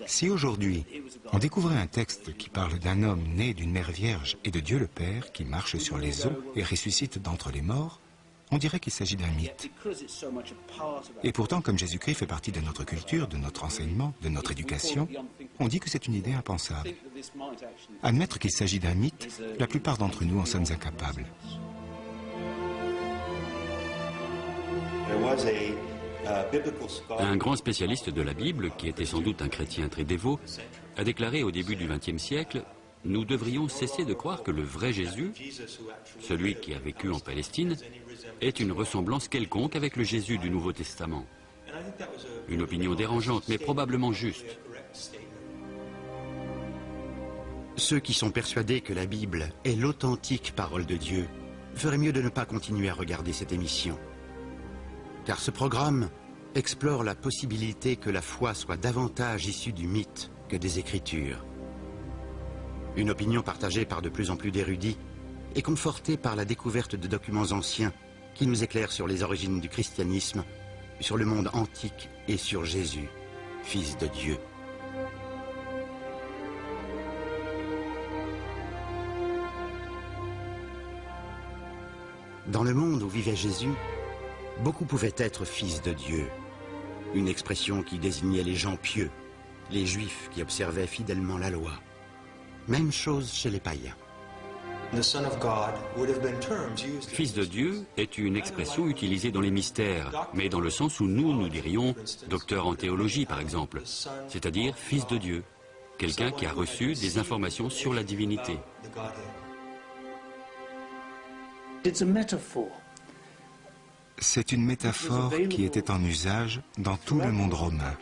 Si aujourd'hui, on découvrait un texte qui parle d'un homme né d'une mère vierge et de Dieu le Père qui marche sur les eaux et ressuscite d'entre les morts, on dirait qu'il s'agit d'un mythe. Et pourtant, comme Jésus-Christ fait partie de notre culture, de notre enseignement, de notre éducation, on dit que c'est une idée impensable. Admettre qu'il s'agit d'un mythe, la plupart d'entre nous en sommes incapables. Un grand spécialiste de la Bible, qui était sans doute un chrétien très dévot, a déclaré au début du XXe siècle « Nous devrions cesser de croire que le vrai Jésus, celui qui a vécu en Palestine, est une ressemblance quelconque avec le Jésus du Nouveau Testament. » Une opinion dérangeante, mais probablement juste. Ceux qui sont persuadés que la Bible est l'authentique parole de Dieu feraient mieux de ne pas continuer à regarder cette émission. Car ce programme explore la possibilité que la foi soit davantage issue du mythe que des Écritures. Une opinion partagée par de plus en plus d'érudits et confortée par la découverte de documents anciens qui nous éclairent sur les origines du christianisme, sur le monde antique et sur Jésus, Fils de Dieu. Dans le monde où vivait Jésus, beaucoup pouvaient être fils de Dieu, une expression qui désignait les gens pieux, les Juifs qui observaient fidèlement la loi. Même chose chez les païens. Fils de Dieu est une expression utilisée dans les mystères, mais dans le sens où nous dirions docteur en théologie par exemple, c'est-à-dire fils de Dieu, quelqu'un qui a reçu des informations sur la divinité. C'est une métaphore qui était en usage dans tout le monde romain.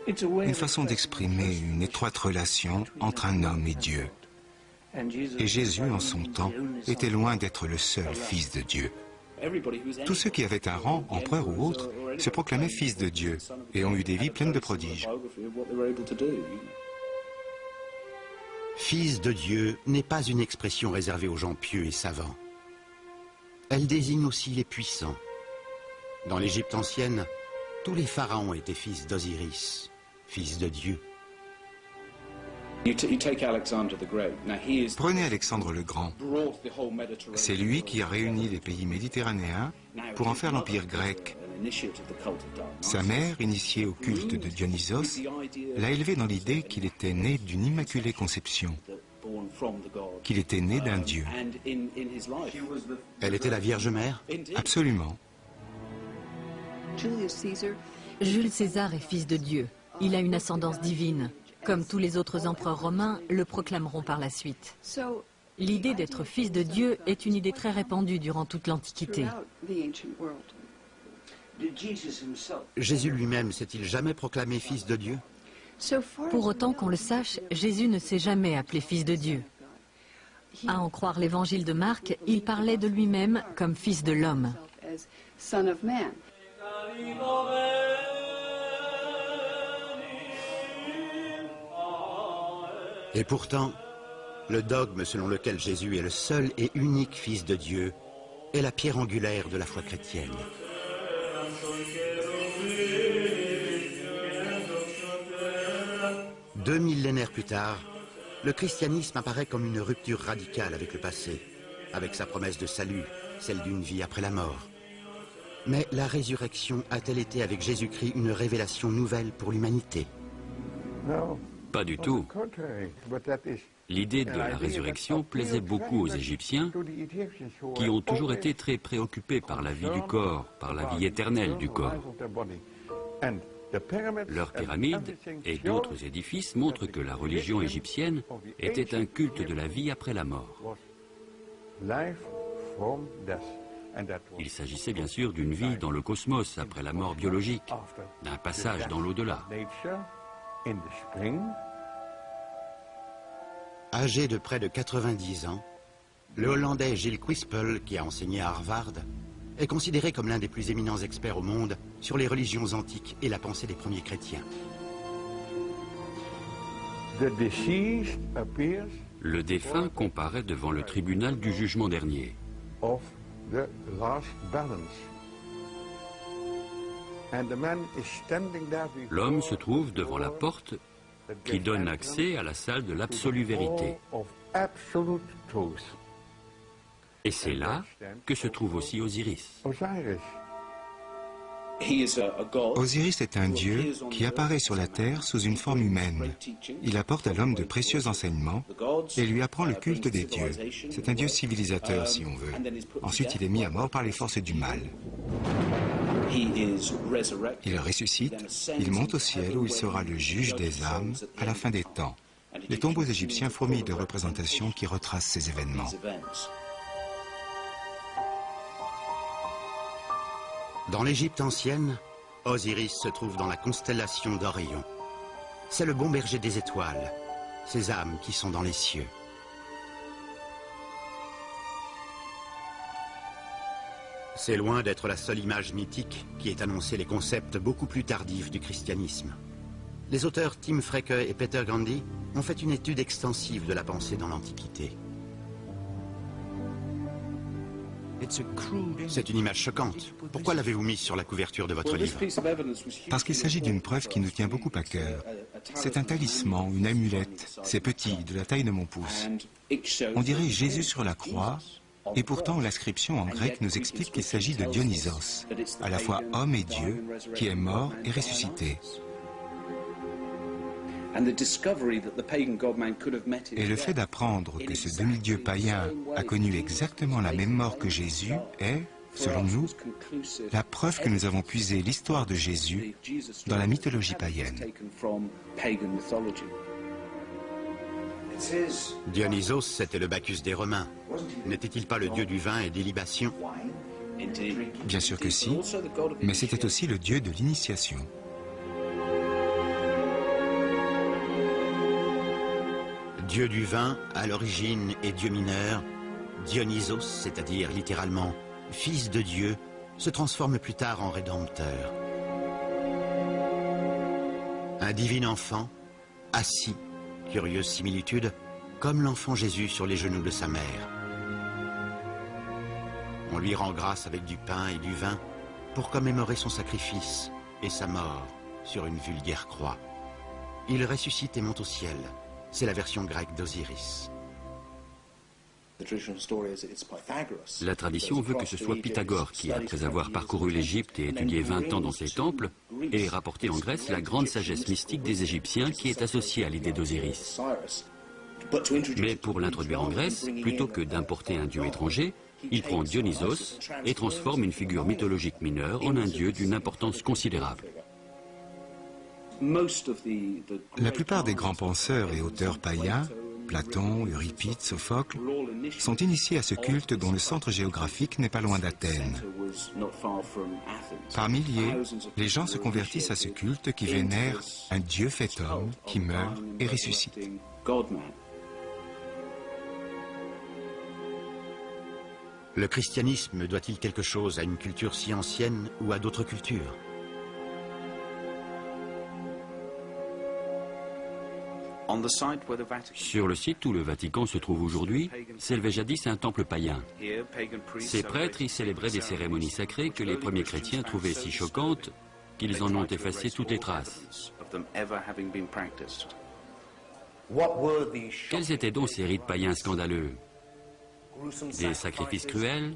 Une façon d'exprimer une étroite relation entre un homme et Dieu. Et Jésus, en son temps, était loin d'être le seul fils de Dieu. Tous ceux qui avaient un rang, empereur ou autre, se proclamaient fils de Dieu et ont eu des vies pleines de prodiges. Fils de Dieu n'est pas une expression réservée aux gens pieux et savants. Elle désigne aussi les puissants. Dans l'Égypte ancienne, tous les pharaons étaient fils d'Osiris, fils de Dieu. Prenez Alexandre le Grand. C'est lui qui a réuni les pays méditerranéens pour en faire l'empire grec. Sa mère, initiée au culte de Dionysos, l'a élevé dans l'idée qu'il était né d'une immaculée conception, qu'il était né d'un dieu. Elle était la Vierge Mère? Absolument. Jules César est fils de Dieu. Il a une ascendance divine. Comme tous les autres empereurs romains le proclameront par la suite. L'idée d'être fils de Dieu est une idée très répandue durant toute l'Antiquité. Jésus lui-même s'est-il jamais proclamé fils de Dieu? Pour autant qu'on le sache, Jésus ne s'est jamais appelé fils de Dieu. À en croire l'évangile de Marc, il parlait de lui-même comme fils de l'homme. Et pourtant, le dogme selon lequel Jésus est le seul et unique Fils de Dieu est la pierre angulaire de la foi chrétienne. Deux millénaires plus tard, le christianisme apparaît comme une rupture radicale avec le passé, avec sa promesse de salut, celle d'une vie après la mort. Mais la résurrection a-t-elle été avec Jésus-Christ une révélation nouvelle pour l'humanité? Pas du tout. L'idée de la résurrection plaisait beaucoup aux Égyptiens, qui ont toujours été très préoccupés par la vie du corps, par la vie éternelle du corps. Leurs pyramides et d'autres édifices montrent que la religion égyptienne était un culte de la vie après la mort. Il s'agissait bien sûr d'une vie dans le cosmos après la mort biologique, d'un passage dans l'au-delà. Âgé de près de 90 ans, le Hollandais Gilles Quispel, qui a enseigné à Harvard, est considéré comme l'un des plus éminents experts au monde sur les religions antiques et la pensée des premiers chrétiens. Le défunt comparaît devant le tribunal du jugement dernier. L'homme se trouve devant la porte qui donne accès à la salle de l'absolue vérité. Et c'est là que se trouve aussi Osiris. Osiris est un dieu qui apparaît sur la terre sous une forme humaine. Il apporte à l'homme de précieux enseignements et lui apprend le culte des dieux. C'est un dieu civilisateur, si on veut. Ensuite, il est mis à mort par les forces du mal. Il ressuscite, il monte au ciel où il sera le juge des âmes à la fin des temps. Les tombeaux égyptiens fourmillent de représentations qui retracent ces événements. Dans l'Égypte ancienne, Osiris se trouve dans la constellation d'Orion. C'est le bon berger des étoiles, ces âmes qui sont dans les cieux. C'est loin d'être la seule image mythique qui ait annoncé les concepts beaucoup plus tardifs du christianisme. Les auteurs Tim Freke et Peter Gandy ont fait une étude extensive de la pensée dans l'Antiquité. C'est une image choquante. Pourquoi l'avez-vous mise sur la couverture de votre livre? Parce qu'il s'agit d'une preuve qui nous tient beaucoup à cœur. C'est un talisman, une amulette. C'est petit, de la taille de mon pouce. On dirait Jésus sur la croix, et pourtant l'inscription en grec nous explique qu'il s'agit de Dionysos, à la fois homme et Dieu, qui est mort et ressuscité. Et le fait d'apprendre que ce demi-dieu païen a connu exactement la même mort que Jésus est, selon nous, la preuve que nous avons puisé l'histoire de Jésus dans la mythologie païenne. Dionysos, c'était le Bacchus des Romains. N'était-il pas le dieu du vin et des libations? Bien sûr que si, mais c'était aussi le dieu de l'initiation. Dieu du vin, à l'origine, est dieu mineur. Dionysos, c'est-à-dire littéralement fils de Dieu, se transforme plus tard en rédempteur. Un divin enfant, assis, curieuse similitude, comme l'enfant Jésus sur les genoux de sa mère. On lui rend grâce avec du pain et du vin pour commémorer son sacrifice et sa mort sur une vulgaire croix. Il ressuscite et monte au ciel. C'est la version grecque d'Osiris. La tradition veut que ce soit Pythagore qui, après avoir parcouru l'Égypte et étudié 20 ans dans ses temples, ait rapporté en Grèce la grande sagesse mystique des Égyptiens qui est associée à l'idée d'Osiris. Mais pour l'introduire en Grèce, plutôt que d'importer un dieu étranger, il prend Dionysos et transforme une figure mythologique mineure en un dieu d'une importance considérable. La plupart des grands penseurs et auteurs païens, Platon, Euripide, Sophocle, sont initiés à ce culte dont le centre géographique n'est pas loin d'Athènes. Par milliers, les gens se convertissent à ce culte qui vénère un Dieu fait homme qui meurt et ressuscite. Le christianisme doit-il quelque chose à une culture si ancienne ou à d'autres cultures? Sur le site où le Vatican se trouve aujourd'hui, s'élevait jadis un temple païen. Ces prêtres y célébraient des cérémonies sacrées que les premiers chrétiens trouvaient si choquantes qu'ils en ont effacé toutes les traces. Quels étaient donc ces rites païens scandaleux? Des sacrifices cruels?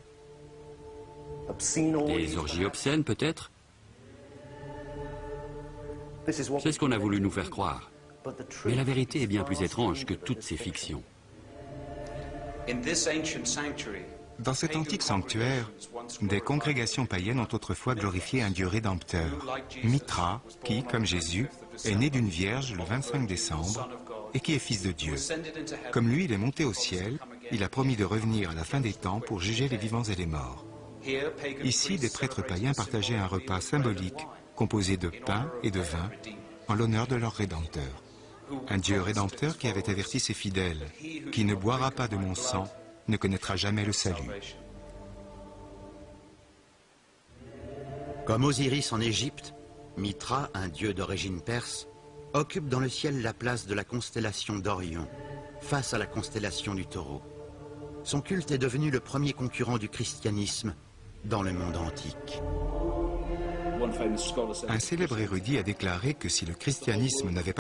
Des orgies obscènes peut-être? C'est ce qu'on a voulu nous faire croire. Mais la vérité est bien plus étrange que toutes ces fictions. Dans cet antique sanctuaire, des congrégations païennes ont autrefois glorifié un dieu rédempteur, Mithra, qui, comme Jésus, est né d'une vierge le 25 décembre et qui est fils de Dieu. Comme lui, il est monté au ciel, il a promis de revenir à la fin des temps pour juger les vivants et les morts. Ici, des prêtres païens partageaient un repas symbolique composé de pain et de vin en l'honneur de leur rédempteur. Un Dieu rédempteur qui avait averti ses fidèles, « Qui ne boira pas de mon sang ne connaîtra jamais le salut. » Comme Osiris en Égypte, Mithra, un dieu d'origine perse, occupe dans le ciel la place de la constellation d'Orion, face à la constellation du Taureau. Son culte est devenu le premier concurrent du christianisme dans le monde antique. Un célèbre érudit a déclaré que si le christianisme n'avait pas